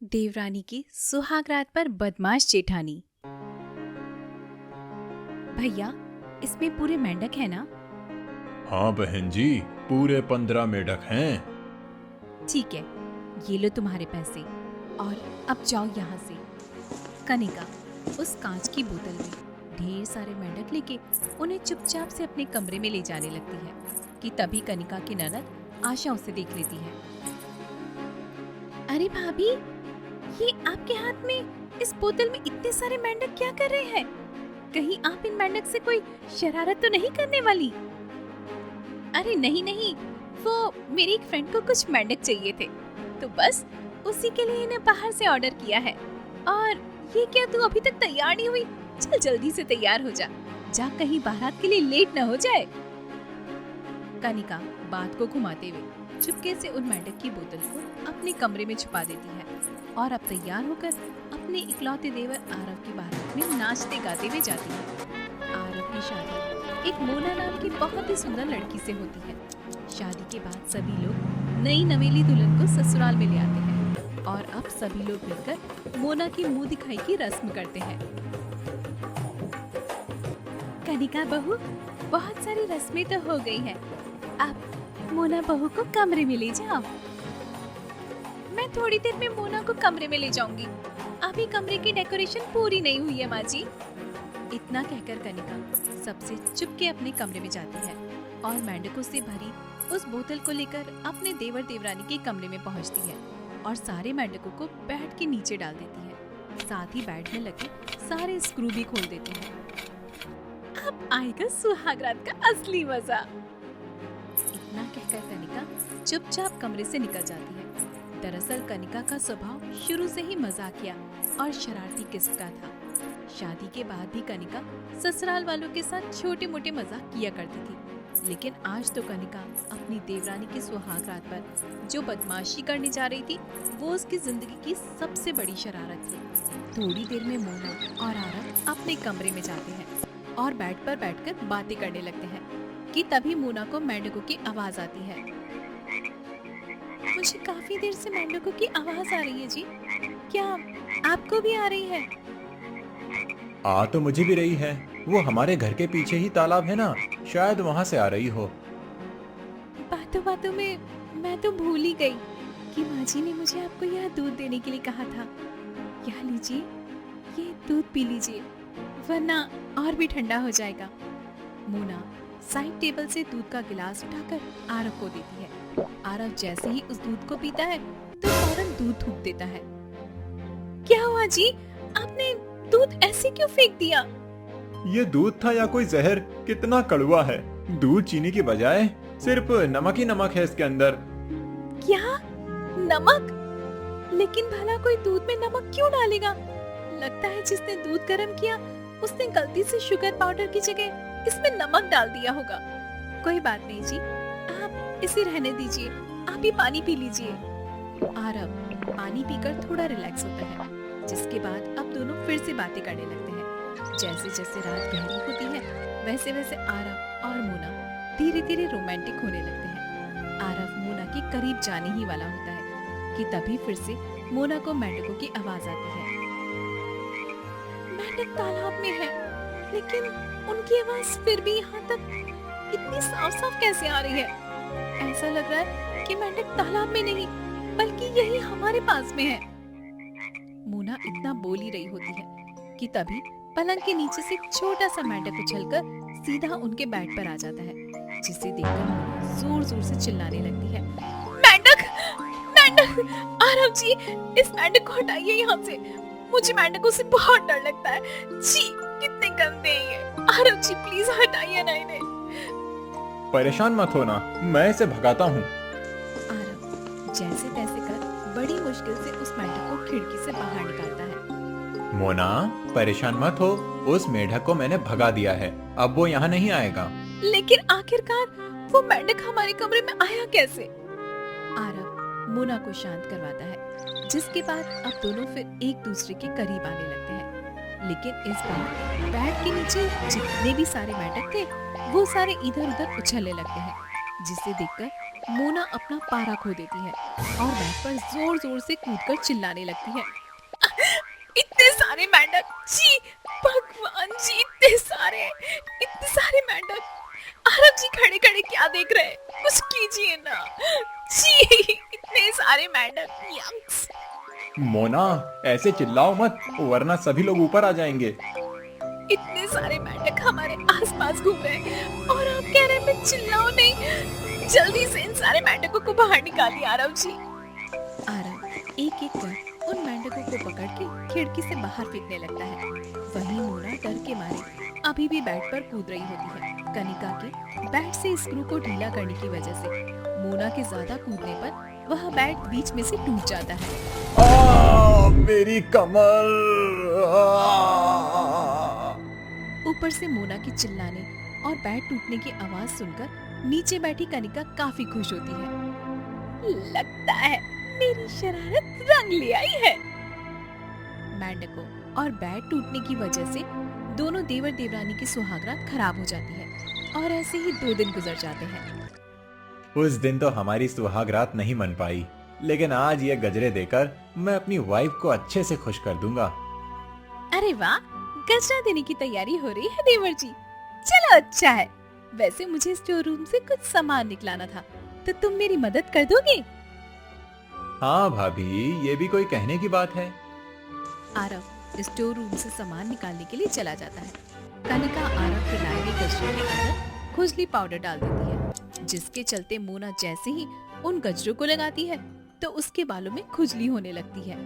देवरानी की सुहागरात पर बदमाश जेठानी। भैया, इसमें पूरे मेंढक है ना? हाँ बहन जी, पूरे 15 मेढक हैं। ठीक है, ये लो तुम्हारे पैसे और अब जाओ यहाँ से। कनिका उस कांच की बोतल में ढेर सारे मेंढक लेके उन्हें चुपचाप से अपने कमरे में ले जाने लगती है कि तभी कनिका की ननद आशा उसे देख लेती है। अरे भाभी, ये आपके हाथ में इस बोतल में इतने सारे मेंढक क्या कर रहे हैं? कहीं आप इन मेंढक से कोई शरारत तो नहीं करने वाली? अरे नहीं नहीं, वो मेरी एक फ्रेंड को कुछ मेंढक चाहिए थे, तो बस उसी के लिए इन्हें बाहर से ऑर्डर किया है। और ये क्या, तू अभी तक तैयार नहीं हुई? चल जल्दी से तैयार हो जा कहीं बारात के लिए लेट न हो जाए। कनिका बात को घुमाते हुए चुपके से उन मेंढक की बोतल को अपने कमरे में छुपा देती है और अब तैयार होकर अपने इकलौते देवर आरव की बारात में नाचते गाते हुए जाती है। आरव की शादी एक मोना नाम की बहुत ही सुंदर लड़की से होती है। शादी के बाद सभी लोग नई नवेली दुल्हन को ससुराल में ले आते हैं और अब सभी लोग मिलकर मोना की मुंह दिखाई की रस्म करते हैं। कनिका बहू, बहुत सारी रस्में तो हो गई हैं। अब मोना बहू को कमरे में ले जाओ। मैं थोड़ी देर में मोना को कमरे में ले जाऊंगी। अभी कमरे की डेकोरेशन पूरी नहीं हुई है माँ जी। इतना कहकर कनिका सबसे चुपके अपने कमरे में जाती है और मेंढकों से भरी उस बोतल को लेकर अपने देवर देवरानी के कमरे में पहुंचती है और सारे मेंढकों को बेड के नीचे डाल देती है। साथ ही बेड में लगे सारे स्क्रू भी खोल देती है। अब आएगा सुहागरात का असली मजा। इतना कहकर कनिका चुपचाप कमरे से निकल जाती है। दरअसल कनिका का स्वभाव शुरू से ही मजाकिया और शरारती किस्म का था। शादी के बाद भी कनिका ससुराल वालों के साथ छोटे मोटे मजाक किया करती थी, लेकिन आज तो कनिका अपनी देवरानी की सुहागरात पर जो बदमाशी करने जा रही थी वो उसकी जिंदगी की सबसे बड़ी शरारत थी। थोड़ी देर में मोना और आरव अपने कमरे में जाते हैं और बेड पर बैठकर बातें करने लगते हैं कि तभी मोना को मेंढकों की आवाज आती है। मुझे काफी देर से मेंढकों की आवाज आ रही है जी, क्या आपको भी आ रही है? आ तो मुझे भी रही है, वो हमारे घर के पीछे ही तालाब है ना, शायद वहाँ से आ रही हो। बातों बातों में मैं तो भूल ही गई कि माँ जी ने मुझे आपको यह दूध देने के लिए कहा था। यह लीजिए, ये दूध पी लीजिए, वरना और भी ठंडा हो जाएगा। मोना साइड टेबल से दूध का गिलास उठाकर आरव को देती है। आरव जैसे ही उस दूध को पीता है तो फौरन दूध थूक देता है। क्या हुआ जी, आपने दूध ऐसे क्यों फेंक दिया? ये दूध था या कोई जहर? कितना कड़वा है। दूध चीनी की बजाय सिर्फ नमक ही नमक है इसके अंदर। क्या नमक? लेकिन भला कोई दूध में नमक क्यों डालेगा? लगता है जिसने दूध गर्म किया उसने गलती से शुगर पाउडर की जगह इसमें नमक डाल दिया होगा। कोई बात नहीं जी, आप इसे रहने दीजिए, आप ही पानी पी लीजिए। आरव पानी पीकर थोड़ा रिलैक्स होता है, जिसके बाद अब दोनों फिर से बातें करने लगते हैं। जैसे जैसे रात गहरी होती है वैसे वैसे आरव और मोना धीरे धीरे रोमांटिक होने लगते हैं। आरव मोना के करीब जाने ही वाला होता है कि तभी फिर से मोना को मेंढकों की आवाज आती है। मेंढक तालाब में है, लेकिन उनकी आवाज फिर भी यहाँ तक इतनी साफ साफ कैसे आ रही है? ऐसा लग रहा है कि मेंढक तालाब में नहीं बल्कि यही हमारे पास में है। मोना इतना बोल ही रही होती है कि तभी पलंग के नीचे से छोटा सा मेंढक उछलकर सीधा उनके बेड पर आ जाता है, जिसे देखकर मोना जोर जोर से चिल्लाने लगती है। मेंढक! मेंढक! आरव जी, इस मेंढक को हटाइए यहाँ से। मुझे मेंढकों से बहुत डर लगता है। जी, कितने गंदे हैं ये। आरव जी प्लीज हटाइए ना इन्हें। परेशान मत होना, मैं इसे भगाता हूँ। आरव जैसे तैसे कर बड़ी मुश्किल से उस मेंढक को खिड़की से बाहर निकालता है। मोना, परेशान मत हो, उस मेढक को मैंने भगा दिया है, अब वो यहाँ नहीं आएगा। लेकिन आखिरकार वो मेंढक हमारे कमरे में आया कैसे? आरव मोना को शांत करवाता है, जिसके बाद अब दोनों फिर एक दूसरे के करीब आने लगते हैं। लेकिन इस बार बेड के नीचे जितने भी सारे मेंढक थे वो सारे इधर उधर उछलने लगते हैं, जिसे देखकर मोना अपना पारा खो देती है और बेड पर जोर जोर से कूदकर चिल्लाने लगती है। इतने सारे मेंढक, जी भगवान जी, इतने सारे मेंढक। आरव जी खड़े खड़े क्या देख रहे हैं, कुछ कीजिए ना जी, इतने सारे मेंढक, यक्स। मोना, ऐसे चिल्लाओ मत वरना सभी लोग ऊपर आ जाएंगे। इतने सारे मेंढक हमारे आसपास घूम रहे हैं और आप कह रहे हैं मैं चिल्लाऊं नहीं। जल्दी से इन सारे मेंढकों को बाहर निकालिए आरव जी। आरव एक एक कर उन मेंढकों को पकड़ के खिड़की से बाहर फेंकने लगता है। वहीं मोना डर के मारे अभी भी बेड पर कूद रही होती है। कनिका के बेड से स्क्रू को ढीला करने की वजह से मोना के ज्यादा कूदने पर वह बेड बीच में से टूट जाता है। मेरी कमर। ऊपर से मोना के चिल्लाने और बेड टूटने की आवाज सुनकर नीचे बैठी कनिका काफी खुश होती है। लगता है मेरी शरारत रंग ले आई है। मेंढकों और बेड टूटने की वजह से दोनों देवर देवरानी की सुहागरात खराब हो जाती है और ऐसे ही 2 दिन गुजर जाते हैं। उस दिन तो हमारी सुहागरात नहीं मन पाई, लेकिन आज ये गजरे देकर मैं अपनी वाइफ को अच्छे से खुश कर दूंगा। अरे वाह, गजरा देने की तैयारी हो रही है देवर जी। चलो अच्छा है। वैसे मुझे स्टोर रूम से कुछ सामान निकलाना था, तो तुम मेरी मदद कर दोगे? हाँ भाभी, ये भी कोई कहने की बात है। आरव स्टोर रूम से सामान निकालने के लिए चला जाता है। कनिका आरव के लाए हुए गजरे के अंदर खुजली पाउडर डाल देती है, जिसके चलते मोना जैसे ही उन गजरों को लगाती है तो उसके बालों में खुजली होने लगती है।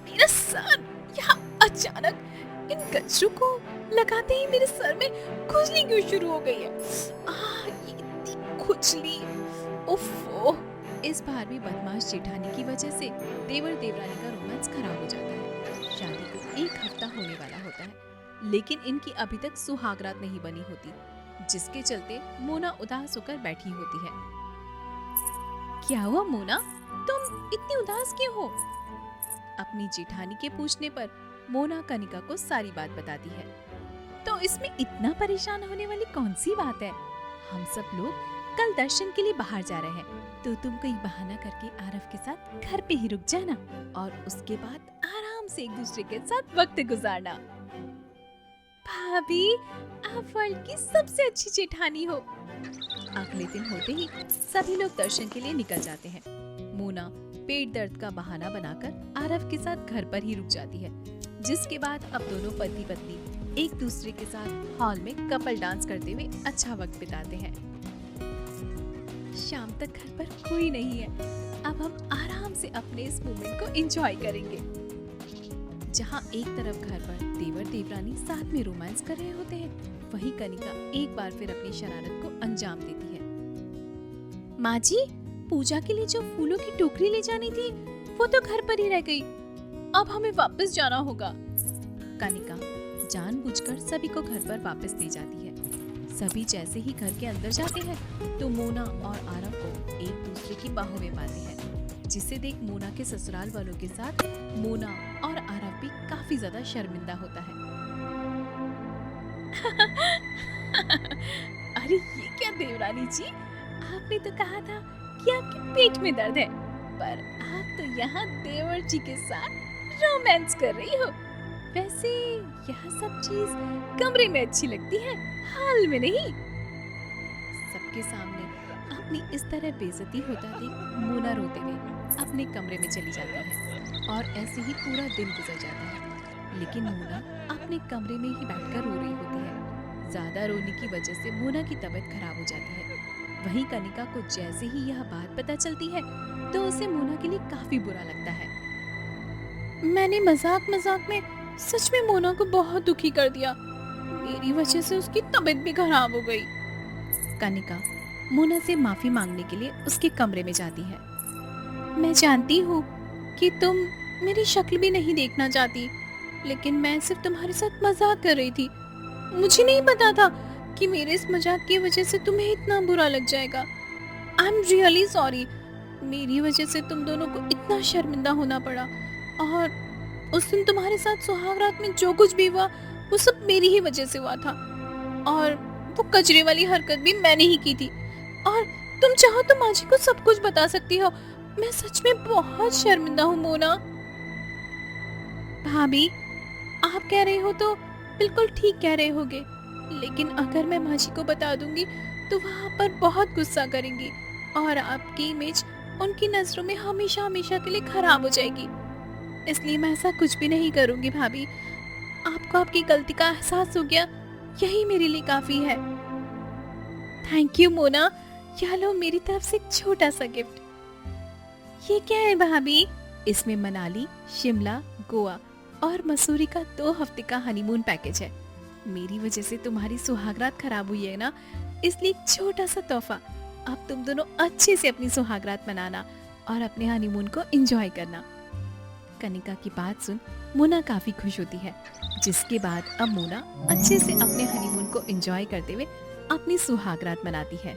मेरा सर, यहाँ अचानक इन गजरों को लगाते ही मेरे सर में खुजली क्यों शुरू हो गई है? ये इतनी खुजली, उफ़। इस बार भी बदमाश जेठानी की वजह से देवर देवरानी का रोमांस खराब हो जाता है। शादी को 1 हफ्ता होने वाला होता है, लेकिन इनकी अभी तक सुहागरात नहीं बनी होती, जिसके चलते मोना उदास होकर बैठी होती है। क्या हुआ मोना, तुम इतनी उदास क्यों हो? अपनी जेठानी के पूछने पर मोना कनिका को सारी बात बताती है। तो इसमें इतना परेशान होने वाली कौन सी बात है? हम सब लोग कल दर्शन के लिए बाहर जा रहे हैं, तो तुम कोई बहाना करके आरव के साथ घर पे ही रुक जाना और उसके बाद आराम से एक दूसरे के साथ वक्त गुजारना। भाभी, आप वर्ल्ड की सबसे अच्छी जेठानी हो। अगले दिन होते ही सभी लोग दर्शन के लिए निकल जाते हैं। मोना पेट दर्द का बहाना बनाकर आरव के साथ घर पर ही रुक जाती है, जिसके बाद अब दोनों पति पत्नी एक दूसरे के साथ हॉल में कपल डांस करते हुए अच्छा वक्त बिताते हैं। शाम तक घर पर कोई नहीं है। अब हम आराम से अपने इस मोमेंट को एंजॉय करेंगे, जहाँ एक तरफ घर पर देवर देवरानी साथ में रोमांस कर रहे होते हैं, वहीं कनिका एक बार फिर अपनी शरारत को अंजाम देती है। माँ जी, पूजा के लिए जो फूलों की टोकरी ले जानी थी वो तो घर पर ही रह गई, अब हमें वापस जाना होगा। कनिका जानबूझकर सभी को घर पर वापस ले जाती है। सभी जैसे ही घर के अंदर जाते हैं तो मोना और आरव को एक दूसरे की बाहों में पाते हैं, जिसे देख मोना के ससुराल वालों के साथ मोना और आरव भी काफी ज्यादा शर्मिंदा होता है। अरे ये क्या देवरानी जी, आपने तो कहा था कि आपके पेट में दर्द है, पर आप तो यहाँ देवर जी के साथ रोमांस कर रही हो। वैसे यह सब चीज कमरे में अच्छी लगती है, हाल में नहीं। सबके सामने अपनी इस तरह बेइज्जती होता देख मोना रोते हुए अपने कमरे में चली जाती है और ऐसे ही पूरा दिन गुजर जाता है। लेकिन मोना अपने कमरे में ही बैठकर रो रही होती है। ज्यादा रोने की वजह से मोना की तबीयत खराब हो जाती है। वहीं कनिका को जैसे ही यह बात पता चलती है तो उसे मोना के लिए काफी बुरा लगता है। मैंने मजाक में सच में मोना को बहुत दुखी कर दिया। मेरी वजह से उसकी तबीयत भी खराब हो गई। कनिका मोना से माफी मांगने के लिए उसके कमरे में जाती है। मैं जानती हूँ कि तुम मेरी शक्ल भी नहीं देखना चाहती, लेकिन मैं सिर्फ तुम्हारे साथ मजाक कर रही थी। मुझे नहीं पता था कि मेरे इस मजाक की वजह से तुम्हें इतना बुरा लग जाएगा। I am really sorry. मेरी वजह से तुम दोनों को इतना शर्मिंदा होना पड़ा, और उस दिन तुम्हारे साथ सुहाग रात में जो कुछ भी हुआ वो सब मेरी ही वजह से हुआ था। और वो कचरे वाली हरकत भी मैंने ही की थी। और तुम चाहो तो माँ जी को सब कुछ बता सकती हो। मैं सच में बहुत शर्मिंदा हूँ मोना। भाभी, आप कह रहे हो तो बिल्कुल ठीक कह रहे होगे, लेकिन अगर मैं माँ जी को बता दूंगी तो वहाँ पर बहुत गुस्सा करेंगी और आपकी इमेज उनकी नजरों में हमेशा हमेशा के लिए खराब हो जाएगी। इसलिए मैं ऐसा कुछ भी नहीं करूंगी भाभी। आपको आपकी गलती का एहसास हो गया, यही मेरे लिए काफी है। Thank you Mona. यह लो मेरी तरफ से एक छोटा सा गिफ्ट। ये क्या है भाभी? इसमें मनाली, शिमला, गोवा और मसूरी का 2 हफ्ते का हनीमून पैकेज है। मेरी वजह से तुम्हारी सुहागरात खराब हुई है ना, इसलिए एक छोटा सा तोहफा। अब तुम दोनों अच्छे से अपनी सुहागरात मनाना और अपने हनीमून को एंजॉय करना। कनिका की बात सुन मोना काफी खुश होती है, जिसके बाद अब मोना अच्छे से अपने हनीमून को एंजॉय करते हुए अपनी सुहागरात मनाती है।